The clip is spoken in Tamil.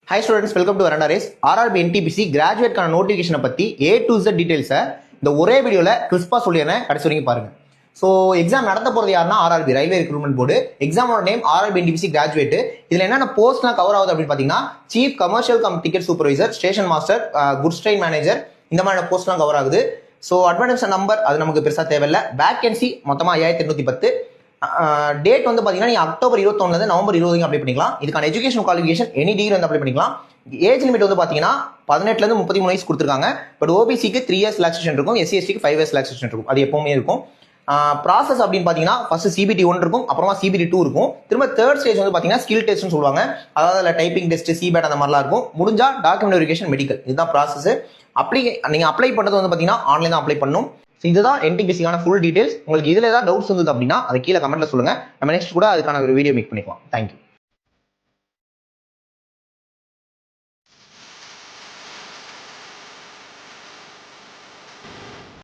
Hi students, welcome to Veranda Race. RRB NTPC கிராஜுவேட்கான நோட்டிஃபிகேஷனை பற்றி A to Z டீடைல்ஸை இந்த ஒரே வீடியோவில் கிறிஸ்பாக சொல்லிடுறேன். கடைசி வரைக்கும் பாருங்க. ஸோ எக்ஸாம் நடத்த போகிறது யாருன்னா RRB ரயில்வே ரெக்ரூட்மெண்ட் போர்டு. எக்ஸாமோட நேம் RRB NTPC கிராஜுவேட். இதில் என்னென்ன போஸ்ட்லாம் கவர் ஆகுது அப்படின்னு பார்த்தீங்கன்னா chief commercial ticket supervisor, station master, goods train manager, இந்த மாதிரியான போஸ்ட்லாம் கவர் ஆகுது. ஸோ அட்வான்ஸ் நம்பர் அது நமக்கு பெருசாக தேவையில்லை. வேகன்சி மொத்தமாக 5810. டேட் வந்து பார்த்தீங்கன்னா நீங்கள் அக்டோபர் 21 நவம்பர் 20 அப்ளை பண்ணிக்கலாம். இதுக்கான எஜுகேஷன் குவாலிஃபிகேஷன் எனி டிகிரி வந்து அப்ளை பண்ணிக்கலாம். ஏஜ் லிமிட் வந்து பார்த்தீங்கன்னா 18 33 வயசு கொடுத்துருக்காங்க. பட் ஓபிசிக்கு 3 இயர்ஸ் ரிலாக்ஸேஷன் இருக்கும், SC/STக்கு 5 இயர்ஸ் ரிலாக்ஸேஷன் இருக்கும். அது எப்பவுமே இருக்கும். ப்ராசஸ் அப்படின்னு பார்த்தீங்கன்னா ஃபர்ஸ்ட் CBT 1 இருக்கும், அப்புறமா CBT 2 இருக்கும். திரும்ப தேர்ட் ஸ்டேஜ் வந்து பார்த்தீங்கன்னா ஸ்கில் டெஸ்ட்னு சொல்லுவாங்க. அதாவது அதில் டைப்பிங் டெஸ்ட், CBAT அந்த மாதிரிலாம் இருக்கும். முடிஞ்சா டாக்குமெண்ட் வெரிஃபிகேஷன், மெடிக்கல், இதுதான் ப்ராசஸ். நீங்கள் அப்ளை பண்ணுறது வந்து பார்த்தீங்கன்னா ஆன்லைன் தான் அப்ளை பண்ணணும். இதுதான் NTPCக்கான ஃபுல் டீடைல்ஸ். உங்களுக்கு இதில் ஏதாவது டவுட்ஸ் இருந்தது அப்படின்னா அதை கீழே கமெண்ட்ல சொல்லுங்க. நம்ம நெக்ஸ்ட் கூட அதுக்கான ஒரு வீடியோ மேக் பண்ணிக்கலாம். தேங்க்யூ.